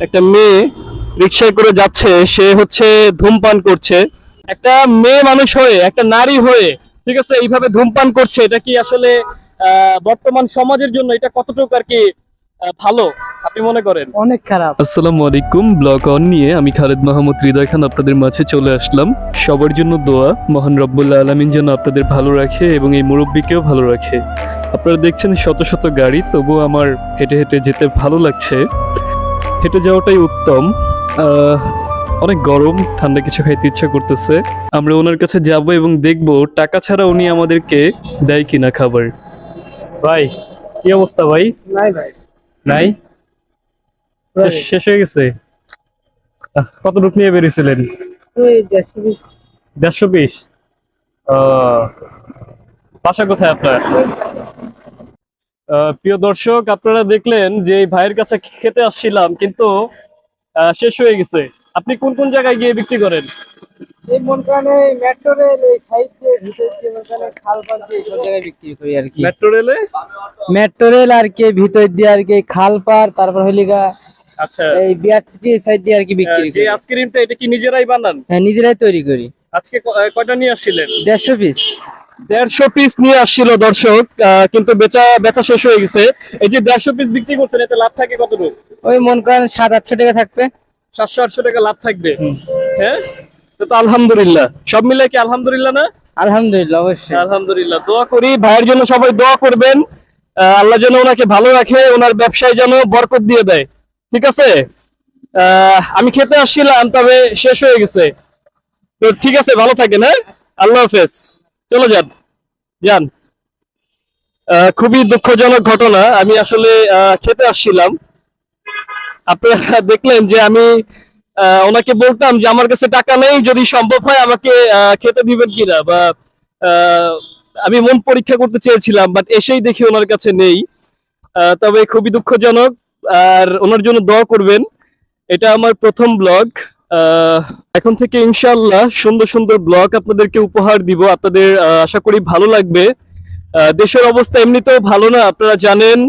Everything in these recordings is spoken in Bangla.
একটা মেয়ে রিক্সায় করে যাচ্ছে, সে হচ্ছে ধূমপান করছে। একটা মেয়ে মানুষ হয়ে, একটা নারী হয়ে, ঠিক আছে, এইভাবে ধূমপান করছে, এটা কি আসলে বর্তমান সমাজের জন্য এটা কতটুকু আর কি ভালো আপনি মনে করেন? অনেক খারাপ। আসসালামু আলাইকুম। ব্লগ অন নিয়ে আমি খালেদ মাহমুদ হৃদয় খান আপনাদের মাঝে চলে আসলাম। সবার জন্য দোয়া, মহান রব্বুল আলামিন যেন আপনাদের ভালো রাখে এবং এই মুরব্বীকেও ভালো রাখে। আপনারা দেখছেন শত শত গাড়ি, তবুও আমার হেঁটে হেঁটে যেতে ভালো লাগছে। হেঁটে যাওয়াটাই উত্তম। আহ, অনেক গরম, ঠান্ডা কিছু খাইতে ইচ্ছা করতেছে। আমরা ওনার কাছে যাব এবং দেখব টাকা ছাড়া উনি আমাদেরকে দেয় কিনা খাবার। ভাই, কি অবস্থা ভাই? নাই ভাই, নাই? শেষ হয়ে গেছে? কতটুকু নিয়ে বেরিয়েছিলেন? ওই 120। 150 পিস? বাসা কোথায় আপনার? প্রিয় দর্শক, আপনারা দেখলেন যে এই ভাইয়ের কাছে খেতে আসছিলাম, কিন্তু শেষ হয়ে গেছে। আপনি কোন কোন জায়গায় গিয়ে বিক্রি করেন? এই মন কানে মেট্রো রেল এই সাইড দিয়ে ভিতর দিয়ে মন কানে খাল পার দিয়ে সব জায়গায় বিক্রি করি আর কি। মেট্রো রেলে? মেট্রো রেল আর কি ভিতর দিয়ে আর কি খাল পার, তারপর হলিগা আচ্ছা। এই বিআরটি সাইড দিয়ে আর কি বিক্রি যে করি। আইসক্রিমটা, এটা কি নিজেরাই বানান? হ্যাঁ, নিজেরাই তৈরি করি। আজকে কয়টা নিয়ে আসছিলেন? 150 পিস। 150 পিস নিয়ে আসছিল দর্শক, কিন্তু বেচা বেচা শেষ হয়ে গেছে। এই যে 150 পিস বিক্রি করছেন, এতে লাভ থাকে কতটুকু? ওই মন করেন 700-800 টাকা থাকবে। 700-800 টাকা লাভ থাকবে। হ্যাঁ, তো আলহামদুলিল্লাহ। সব মিলে কি আলহামদুলিল্লাহ না? আলহামদুলিল্লাহ, অবশ্যই আলহামদুলিল্লাহ। দোয়া করি ভাইয়ের জন্য, সবাই দোয়া করবেন। আল্লাহ যেন ওনাকে ভালো রাখে, ওনার ব্যবসায় যেন বরকত দিয়ে দেয়। ঠিক আছে? আমি খেতে আসছিলাম, তবে শেষ হয়ে গেছে। তো ঠিক আছে, ভালো থাকেন। হ্যাঁ, আল্লাহ হাফেজ। চলো যান, যান। খুবই দুঃখজনক ঘটনা। আমি আসলে খেতে আসছিলাম, আপনারা দেখলেন যে আমি ওনাকে বলতাম যে আমার কাছে টাকা নেই, যদি সম্ভব হয় আমাকে খেতে দিবেন কিনা, বা আহ, আমি মন পরীক্ষা করতে চেয়েছিলাম, বাট এসেই দেখি ওনার কাছে নেই। তবে খুবই দুঃখজনক। আর ওনার জন্য দোয়া করবেন। এটা আমার প্রথম ব্লগ। এখন থেকে ইনশাআল্লাহ সুন্দর সুন্দর ব্লগ আপনাদেরকে উপহার দিব। আপনাদের আশা করি ভালো লাগবে। দেশের অবস্থা এমনিতেও ভালো না, আপনারা জানেন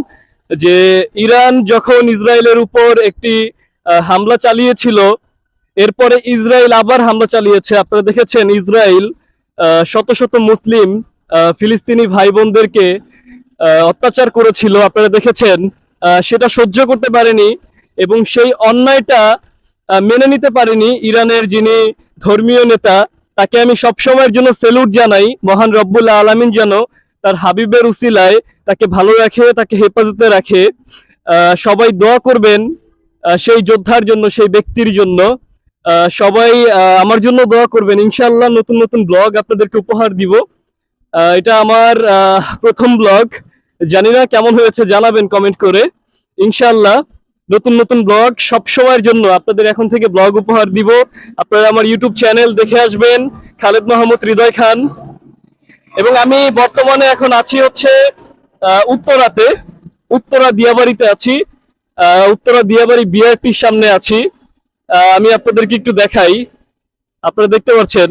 যে ইরান যখন ইসরায়েলের উপর একটি হামলা চালিয়েছিল, এরপরে ইসরায়েল আবার হামলা চালিয়েছে। আপনারা দেখেছেন ইসরায়েল শত শত মুসলিম ফিলিস্তিনি ভাই বোনদেরকে অত্যাচার করেছিল, আপনারা দেখেছেন। সেটা সহ্য করতে পারেনি এবং সেই অন্যায়টা মেনে নিতে পারেনি ইরানের যিনি ধর্মীয় নেতা। তাকে আমি সবসময়ের জন্য সেলুট জানাই। মহান রব্বুল আলামিন যেন তার হাবিবের উসিলায় তাকে ভালো রাখে, তাকে হেফাজতে রাখে। সবাই দোয়া করবেন সেই যোদ্ধার জন্য, সেই ব্যক্তির জন্য। সবাই আমার জন্য দোয়া করবেন। ইনশাআল্লাহ নতুন নতুন ব্লগ আপনাদেরকে উপহার দিব। এটা আমার প্রথম ব্লগ। জানি না কেমন হয়েছে, জানাবেন কমেন্ট করে। ইনশাআল্লাহ নতুন নতুন ব্লগ সব সময়ের জন্য আপনাদের এখন থেকে ব্লগ উপহার দিব। আপনারা আমার ইউটিউব চ্যানেল দেখে আসবেন, খালেদ মাহমুদ হৃদয় খান। এবং আমি বর্তমানে এখন আছি হচ্ছে উত্তরাতে, উত্তরা দিয়াবাড়িতে আছি। উত্তরা দিয়াবাড়ি বিআরটির সামনে আছি। আমি আপনাদেরকে একটু দেখাই। আপনারা দেখতে পাচ্ছেন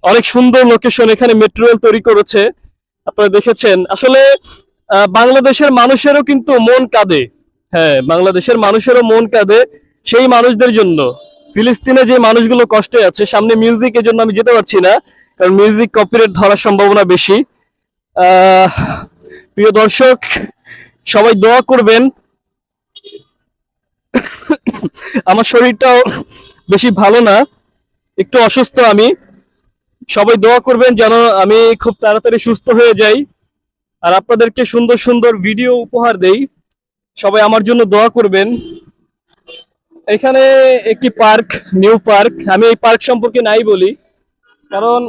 অনেক সুন্দর লোকেশন, এখানে মেট্রো রেল তৈরি করেছে। আপনারা দেখেছেন। আসলে বাংলাদেশের মানুষেরও কিন্তু মন কাঁদে। হ্যাঁ, বাংলাদেশের মানুষেরও মন কাঁদে সেই মানুষদের জন্য। ফিলিস্তিনে যে মানুষগুলো কষ্টে আছে, সামনে মিউজিক, এর জন্য আমি যেতে পারছি না, কারণ মিউজিক কপিরাইট ধরার সম্ভাবনা বেশি। প্রিয় দর্শক, সবাই দোয়া করবেন। আমার শরীরটাও বেশি ভালো না, একটু অসুস্থ আমি। সবাই দোয়া করবেন যেন আমি খুব তাড়াতাড়ি সুস্থ হয়ে যাই আর আপনাদেরকে সুন্দর সুন্দর ভিডিও উপহার দেই। সবাই আমার জন্য দোয়া করবেন। এখানে একটি পার্ক, নিউ পার্ক। আমি এই পার্ক সম্পর্কে নাই বলি, কারণ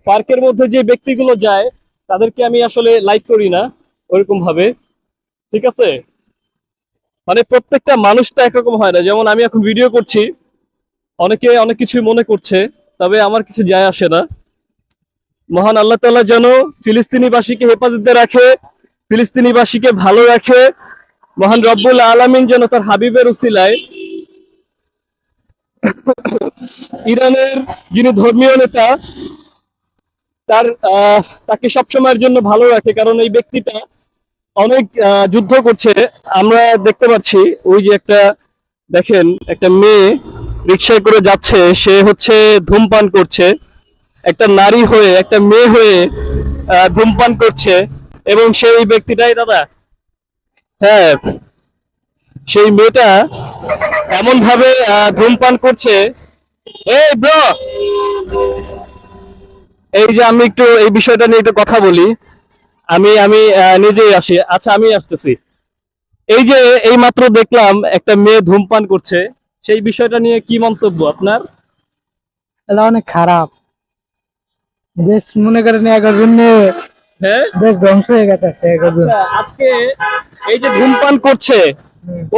পার্কের মধ্যে যে ব্যক্তিগুলো যায় তাদেরকে আমি আসলে লাইক করি না ওরকম ভাবে। ঠিক আছে? মানে প্রত্যেকটা মানুষ তো একরকম হয় না। যেমন আমি এখন ভিডিও করছি, অনেকে অনেক কিছু মনে করছে, তবে আমার কিছু যায় আসে না। মহান আল্লাহ তাআলা যেন ফিলিস্তিনিবাসীকে হেফাজতে রাখে, ফিলিস্তিনিবাসীকে ভালো রাখে। মহান রব্বুল আলামিন যেন তার হাবিবের উসিলায় ইরানের যিনি ধর্মীয় নেতা, তার তাকে সবসময়ের জন্য ভালো রাখে, কারণ এই ব্যক্তিটা অনেক যুদ্ধ করছে। আমরা দেখতে পাচ্ছি ওই যে একটা, দেখেন একটা মেয়ে রিক্সায় করে যাচ্ছে, সে হচ্ছে ধূমপান করছে। একটা নারী হয়ে, একটা মেয়ে হয়ে ধূমপান করছে, এবং সেই ব্যক্তিটাই দাদা, হ্যাঁ, সেই মেয়েটা এমন ভাবে ধূমপান করছে। এই ব্রো, এই যে আমি একটু এই বিষয়টা নিয়ে একটু কথা বলি। আমি আমি নিজেই আসি, আচ্ছা আমি আসতেছি। এই যে এই মাত্র দেখলাম একটা মেয়ে ধূমপান করছে, সেই বিষয়টা নিয়ে কি মন্তব্য আপনার? এটা অনেক খারাপ। দেশ মনে করেন এগার জন্য হ্যাঁ, দেশ ধ্বংস হয়ে গেছে এগার জন। আচ্ছা, আজকে এই যে ধূমপান করছে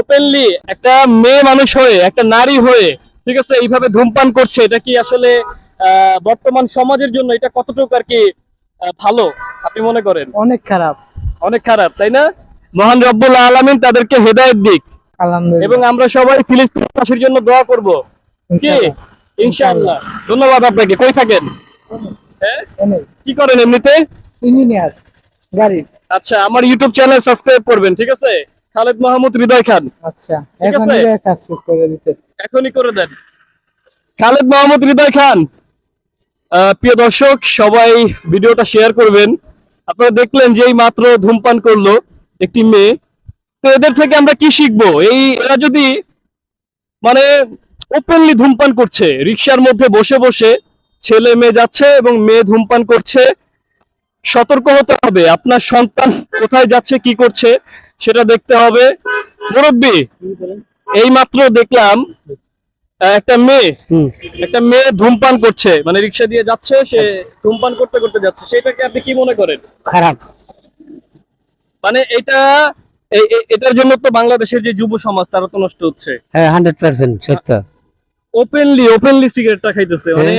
ওপেনলি, একটা মেয়ে মানুষ হয়ে, একটা নারী হয়ে, ঠিক আছে, এইভাবে ধূমপান করছে, এটা কি আসলে বর্তমান সমাজের জন্য এটা কতটুকু আর কি ভালো আপনি মনে করেন? অনেক খারাপ। অনেক খারাপ, তাই না? মহান রব্বুল আলামিন তাদেরকে হেদায়েত দিক, আলহামদুলিল্লাহ। এবং আমরা সবাই ফিলিস্তিনবাসীর জন্য দোয়া করব। কি? ইনশাআল্লাহ। ইনশাআল্লাহ। ধন্যবাদ আপনাকে। কই থাকেন? হ্যাঁ, এনে কি করেন এমনিতে? ইঞ্জিনিয়ার গাড়ি। আচ্ছা, আমার ইউটিউব চ্যানেল সাবস্ক্রাইব করবেন, ঠিক আছে? খালেদ মাহমুদ হৃদয় খান। আচ্ছা, ঠিক এখন আছে। সাবস্ক্রাইব করে দিতে। এখনই করে দেন। খালেদ মাহমুদ হৃদয় খান। প্রিয় দর্শক, সবাই ভিডিওটা শেয়ার করবেন। আপনারা দেখলেন যে এই মাত্র ধূমপান করলো একটি মেয়ে। তো এদের থেকে আমরা কি শিখবো? এরা যদি মানে ওপেনলি ধূমপান করছে, রিকশার মধ্যে বসে বসে ছেলে মেয়ে যাচ্ছে এবং মেয়ে ধূমপান করছে, সতর্ক হতে হবে। আপনার সন্তান কোথায় যাচ্ছে, কি করছে, সেটা দেখতে হবে। মুরব্বী, এই মাত্র দেখলাম একটা মেয়ে ধূমপান করছে, মানে রিকশা দিয়ে যাচ্ছে, সে ধূমপান করতে করতে যাচ্ছে, সেটাকে আপনি কি মনে করেন? খারাপ। মানে এটা এটার জন্য তো বাংলাদেশের যে যুব সমাজ তারা তো নষ্ট হচ্ছে। হ্যাঁ, 100% সত্য। ওপেনলি সিগারেটটা খাইতেছে, মানে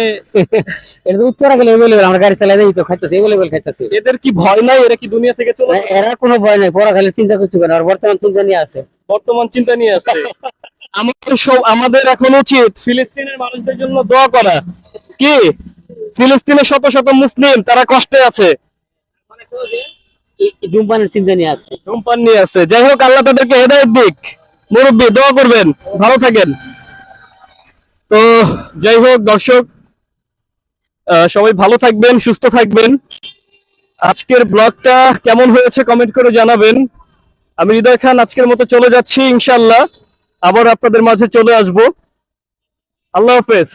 এটা তো উত্তরা গেলে এভেলেবেল, আমরা গাড়ি চালাই দেই তো খাইতেছে, এভেলেবেল খাইতেছে। এদের কি ভয় নাই? এরা কি দুনিয়া থেকে চলে গেছে? এরা কোনো ভয় নাই, পড়া খালি চিন্তা করতে পারে, আর বর্তমান চিন্তা নিয়ে আছে। বর্তমান চিন্তা নিয়ে আছে। আমাদের এখন উচিত ফিলিস্তিনের মানুষদের জন্য দোয়া করা। কি? ফিলিস্তিনের শত শত মুসলিম তারা কষ্টে আছে, ধূমপানের চিন্তা নিয়ে আছে। ধূমপান নিয়ে আছে। যাই হোক, আল্লাহ তাদেরকে হেদায়েত দিক। মুরব্বী, দোয়া করবেন, ভালো থাকেন। তো যাই হোক দর্শক, সবাই ভালো থাকবেন, সুস্থ থাকবেন। আজকের ব্লগটা কেমন হয়েছে কমেন্ট করে জানাবেন। আমি হৃদয় খান আজকের মতো চলে যাচ্ছি, ইনশাল্লাহ আবার আপনাদের মাঝে চলে আসবো। আল্লাহ হাফেজ।